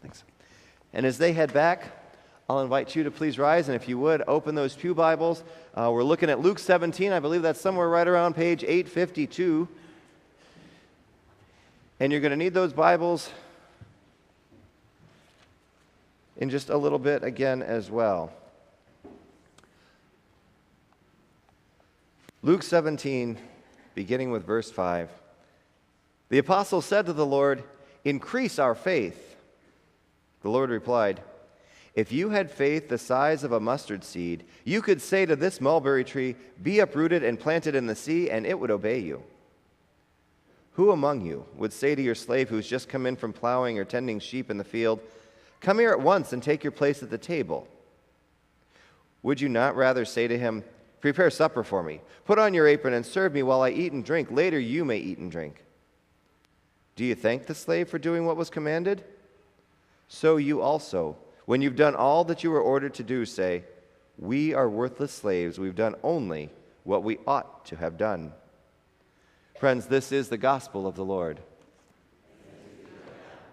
Thanks. And as they head back, I'll invite you to please rise, and if you would, open those pew Bibles. We're looking at Luke 17. I believe that's somewhere right around page 852. And you're going to need those Bibles in just a little bit again as well. Luke 17, beginning with verse 5. The apostle said to the Lord, "Increase our faith." The Lord replied, "If you had faith the size of a mustard seed, you could say to this mulberry tree, 'Be uprooted and planted in the sea,' and it would obey you. Who among you would say to your slave who's just come in from plowing or tending sheep in the field, 'Come here at once and take your place at the table'? Would you not rather say to him, 'Prepare supper for me, put on your apron and serve me while I eat and drink. Later you may eat and drink'? Do you thank the slave for doing what was commanded? So you also, when you've done all that you were ordered to do, say, 'We are worthless slaves. We've done only what we ought to have done.'" Friends, this is the gospel of the Lord.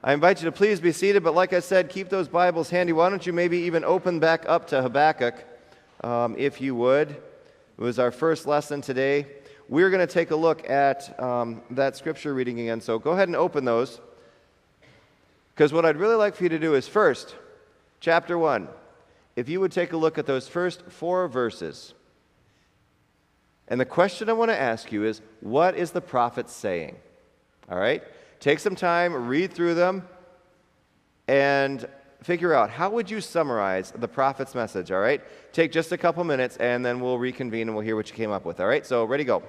I invite you to please be seated, but like I said, keep those Bibles handy. Why don't you maybe even open back up to Habakkuk, if you would. It was our first lesson today. We're going to take a look at that scripture reading again, so go ahead and open those. Because what I'd really like for you to do is first, chapter 1, if you would take a look at those first 4 verses. And the question I want to ask you is, what is the prophet saying? All right? Take some time, read through them, and figure out, how would you summarize the prophet's message, all right? Take just a couple minutes, and then we'll reconvene and we'll hear what you came up with, all right? So, ready, go.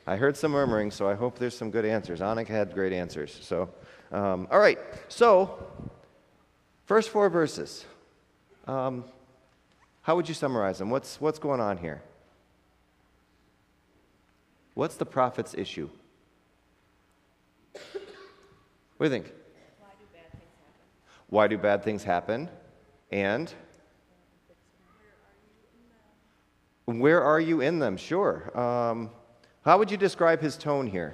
I heard some murmuring, so I hope there's some good answers. Anik had great answers. So, all right. So, first 4 verses. How would you summarize them? What's going on here? What's the prophet's issue? What do you think? Why do bad things happen? And? Where are you in them? Sure. How would you describe his tone here?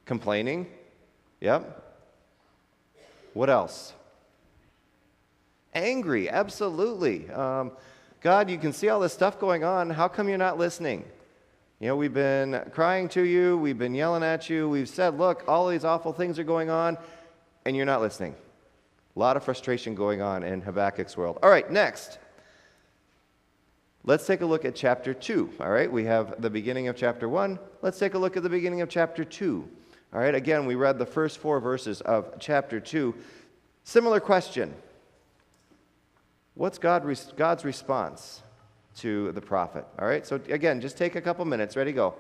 Complaining? Yep. What else? Angry, absolutely. God, you can see all this stuff going on. How come you're not listening? You know, we've been crying to you. We've been yelling at you. We've said, look, all these awful things are going on, and you're not listening. A lot of frustration going on in Habakkuk's world. All right, next. Let's take a look at chapter 2, all right? We have the beginning of chapter 1. Let's take a look at the beginning of chapter 2. All right, again, we read the first 4 verses of chapter 2. Similar question. What's God's response to the prophet? All right, so again, just take a couple minutes. Ready, go.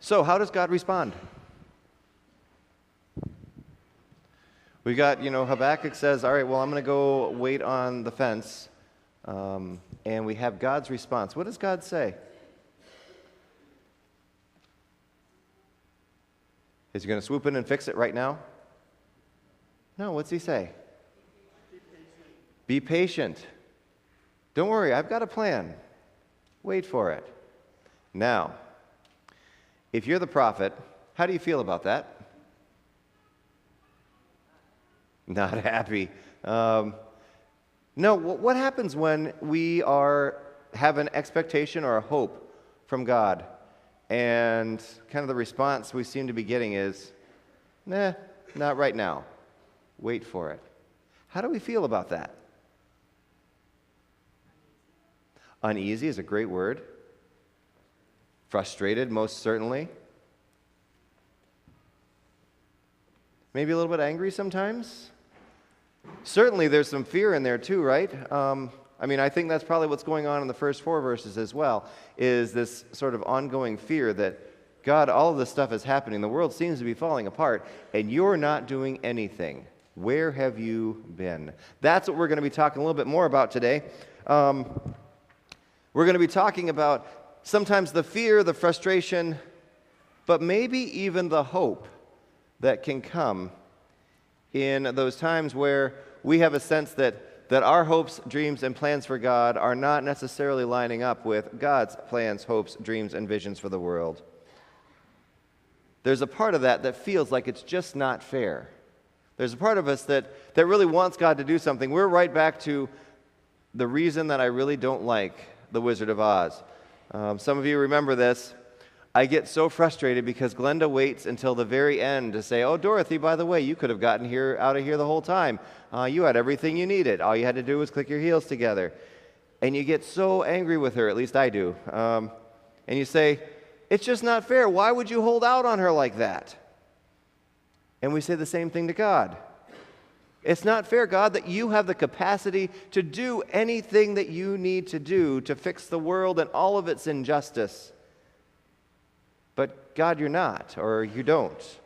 So, how does God respond? We got, Habakkuk says, all right, well, I'm going to go wait on the fence. And we have God's response. What does God say? Is he going to swoop in and fix it right now? No, what's he say? Be patient. Don't worry, I've got a plan. Wait for it. Now, if you're the prophet, how do you feel about that? Not happy. No, what happens when we have an expectation or a hope from God, and kind of the response we seem to be getting is, nah, not right now. Wait for it. How do we feel about that? Uneasy is a great word. Frustrated, most certainly. Maybe a little bit angry sometimes. Certainly there's some fear in there too, right? I think that's probably what's going on in the first 4 verses as well, is this sort of ongoing fear that, God, all of this stuff is happening. The world seems to be falling apart, and you're not doing anything. Where have you been? That's what we're going to be talking a little bit more about today. We're going to be talking about sometimes the fear, the frustration, but maybe even the hope that can come in those times where we have a sense that our hopes, dreams, and plans for God are not necessarily lining up with God's plans, hopes, dreams, and visions for the world. There's a part of that feels like it's just not fair. There's a part of us that really wants God to do something. We're right back to the reason that I really don't like The Wizard of Oz. Some of you remember this. I get so frustrated because Glenda waits until the very end to say, oh, Dorothy, by the way, you could have gotten out of here the whole time. You had everything you needed. All you had to do was click your heels together. And you get so angry with her, at least I do. And you say, it's just not fair. Why would you hold out on her like that? And we say the same thing to God. It's not fair, God, that you have the capacity to do anything that you need to do to fix the world and all of its injustice. But God, you're not, or you don't.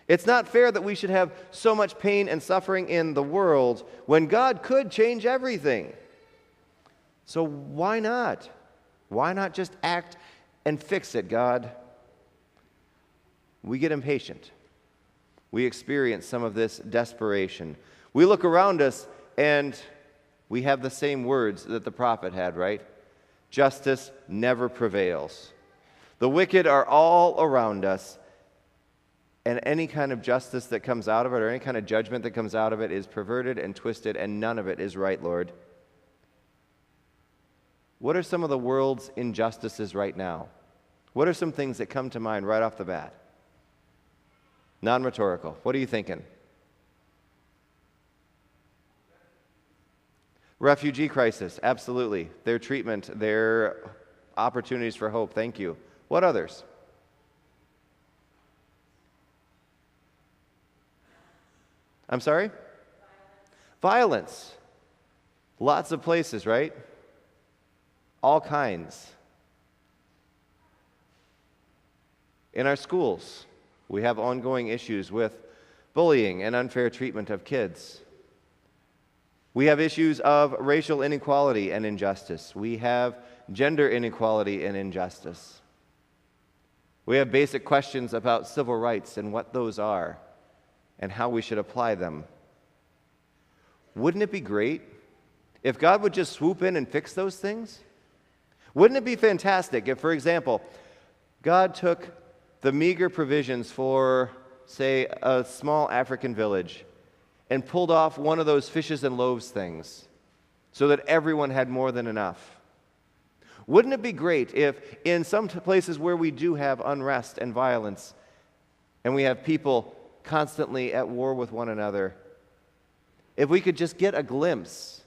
It's not fair that we should have so much pain and suffering in the world when God could change everything. So why not? Why not just act and fix it, God? We get impatient. We experience some of this desperation. We look around us and we have the same words that the prophet had, right? Justice never prevails. The wicked are all around us, and any kind of justice that comes out of it or any kind of judgment that comes out of it is perverted and twisted, and none of it is right, Lord. What are some of the world's injustices right now? What are some things that come to mind right off the bat? Non-rhetorical. What are you thinking? Refugee crisis, absolutely. Their treatment, their opportunities for hope, thank you. What others? I'm sorry? Violence. Lots of places, right? All kinds. In our schools, we have ongoing issues with bullying and unfair treatment of kids. We have issues of racial inequality and injustice. We have gender inequality and injustice. We have basic questions about civil rights and what those are and how we should apply them. Wouldn't it be great if God would just swoop in and fix those things? Wouldn't it be fantastic if, for example, God took the meager provisions for, say, a small African village and pulled off one of those fishes and loaves things so that everyone had more than enough? Wouldn't it be great if in some places where we do have unrest and violence and we have people constantly at war with one another, if we could just get a glimpse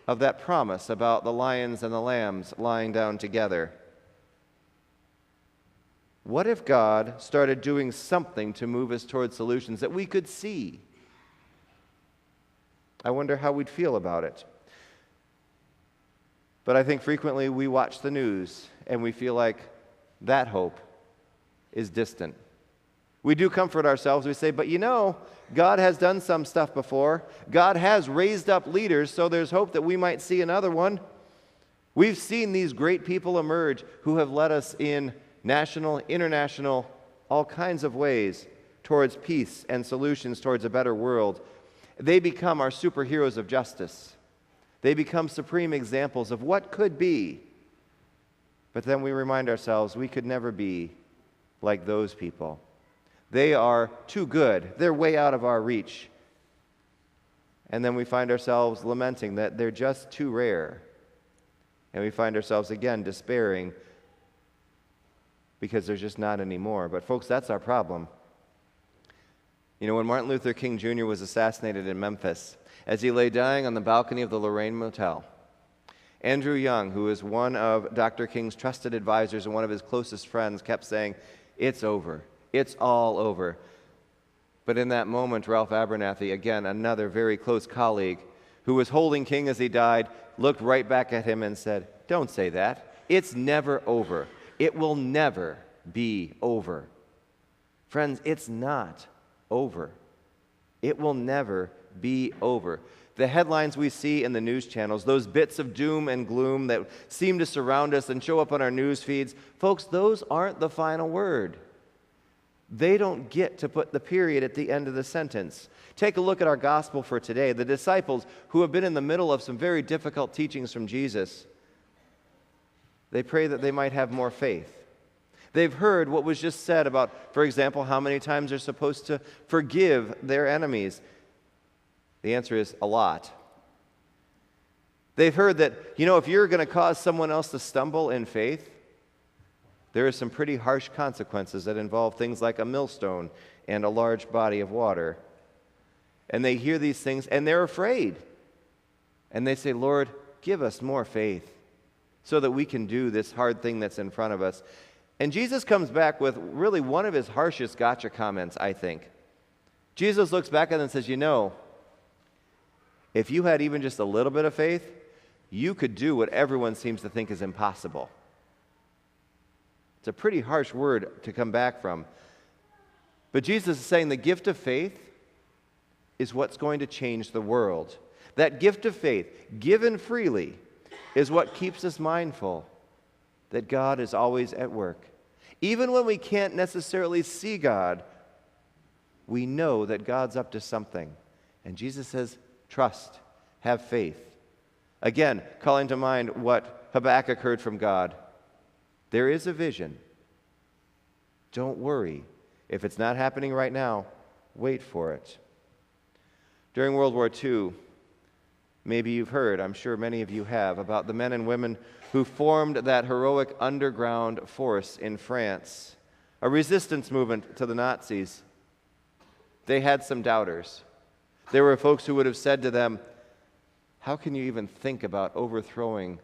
of that promise about the lions and the lambs lying down together? What if God started doing something to move us towards solutions that we could see? I wonder how we'd feel about it. But I think frequently we watch the news and we feel like that hope is distant. We do comfort ourselves. We say, but you know, God has done some stuff before. God has raised up leaders, so there's hope that we might see another one. We've seen these great people emerge who have led us in national, international, all kinds of ways towards peace and solutions towards a better world. They become our superheroes of justice. They become supreme examples of what could be. But then we remind ourselves we could never be like those people. They are too good. They're way out of our reach. And then we find ourselves lamenting that they're just too rare. And we find ourselves again despairing because there's just not any more. But folks, that's our problem. You know, when Martin Luther King Jr. was assassinated in Memphis, as he lay dying on the balcony of the Lorraine Motel, Andrew Young, who is one of Dr. King's trusted advisors and one of his closest friends, kept saying, "It's over. It's all over." But in that moment, Ralph Abernathy, again, another very close colleague, who was holding King as he died, looked right back at him and said, "Don't say that. It's never over. It will never be over." Friends, it's not over. It will never be over. The headlines we see in the news channels, those bits of doom and gloom that seem to surround us and show up on our news feeds, folks, those aren't the final word. They don't get to put the period at the end of the sentence. Take a look at our gospel for today. The disciples who have been in the middle of some very difficult teachings from Jesus, they pray that they might have more faith. They've heard what was just said about, for example, how many times they're supposed to forgive their enemies. The answer is a lot. They've heard that, you know, if you're going to cause someone else to stumble in faith, there are some pretty harsh consequences that involve things like a millstone and a large body of water. And they hear these things and they're afraid. And they say, "Lord, give us more faith so that we can do this hard thing that's in front of us." And Jesus comes back with really one of his harshest gotcha comments, I think. Jesus looks back at them and says, "You know, if you had even just a little bit of faith, you could do what everyone seems to think is impossible." It's a pretty harsh word to come back from. But Jesus is saying the gift of faith is what's going to change the world. That gift of faith, given freely, is what keeps us mindful that God is always at work. Even when we can't necessarily see God, we know that God's up to something. And Jesus says, trust, have faith. Again, calling to mind what Habakkuk heard from God. There is a vision. Don't worry. If it's not happening right now, wait for it. During World War II, maybe you've heard, I'm sure many of you have, about the men and women who formed that heroic underground force in France, a resistance movement to the Nazis. They had some doubters. There were folks who would have said to them, how can you even think about overthrowing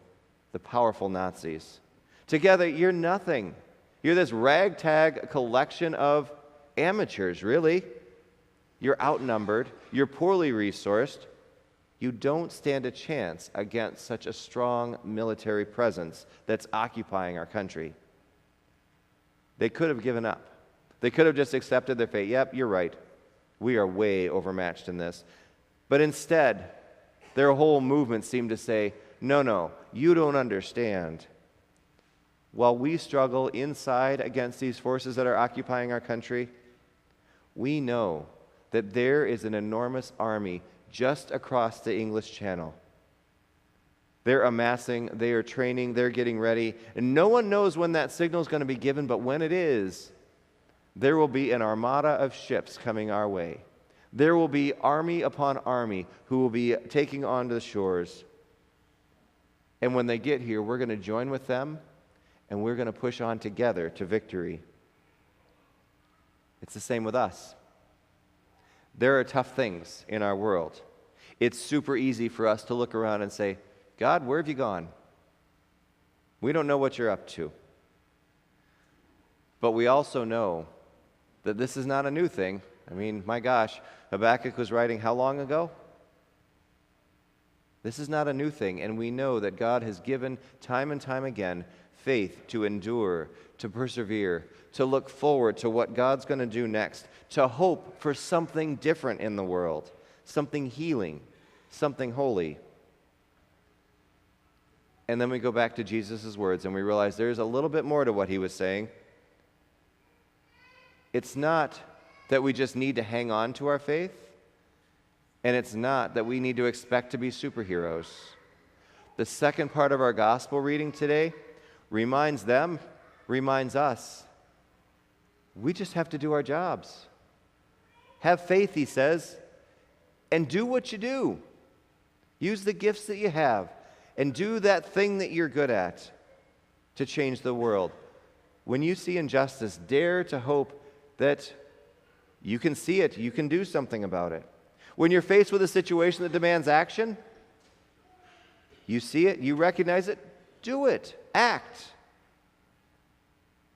the powerful Nazis? Together, you're nothing. You're this ragtag collection of amateurs, really. You're outnumbered. You're poorly resourced. You don't stand a chance against such a strong military presence that's occupying our country. They could have given up. They could have just accepted their fate. Yep, you're right. We are way overmatched in this. But instead, their whole movement seemed to say, no, you don't understand. While we struggle inside against these forces that are occupying our country, we know that there is an enormous army just across the English Channel. They're amassing, they are training, they're getting ready, and no one knows when that signal is going to be given, but when it is, there will be an armada of ships coming our way. There will be army upon army who will be taking on to the shores. And when they get here, we're going to join with them, and we're going to push on together to victory. It's the same with us. There are tough things in our world. It's super easy for us to look around and say, God, where have you gone? We don't know what you're up to. But we also know that this is not a new thing. I mean, my gosh, Habakkuk was writing how long ago? This is not a new thing, and we know that God has given time and time again faith to endure, to persevere, to look forward to what God's going to do next, to hope for something different in the world, something healing, something holy. And then we go back to Jesus' words and we realize there's a little bit more to what he was saying. It's not that we just need to hang on to our faith, and it's not that we need to expect to be superheroes. The second part of our gospel reading today reminds us, we just have to do our jobs. Have faith, he says, and do what you do. Use the gifts that you have and do that thing that you're good at to change the world. When you see injustice, dare to hope that you can see it, you can do something about it. When you're faced with a situation that demands action, you see it, you recognize it, do it, act.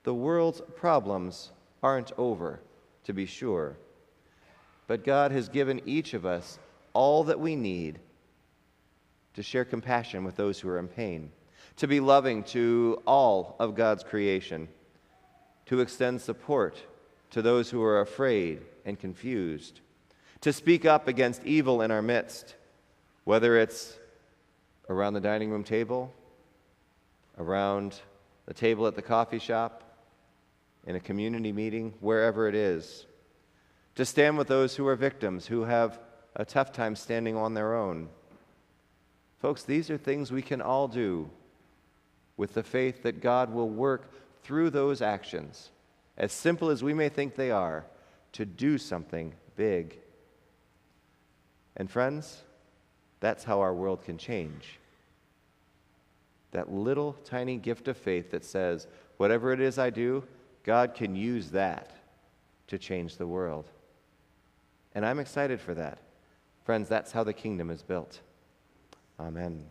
The world's problems aren't over, to be sure. But God has given each of us all that we need to share compassion with those who are in pain, to be loving to all of God's creation, to extend support to those who are afraid and confused, to speak up against evil in our midst, whether it's around the dining room table, around the table at the coffee shop, in a community meeting, wherever it is, to stand with those who are victims, who have a tough time standing on their own. Folks, these are things we can all do with the faith that God will work through those actions, as simple as we may think they are, to do something big. And friends, that's how our world can change. That little tiny gift of faith that says, whatever it is I do, God can use that to change the world. And I'm excited for that. Friends, that's how the kingdom is built. Amen.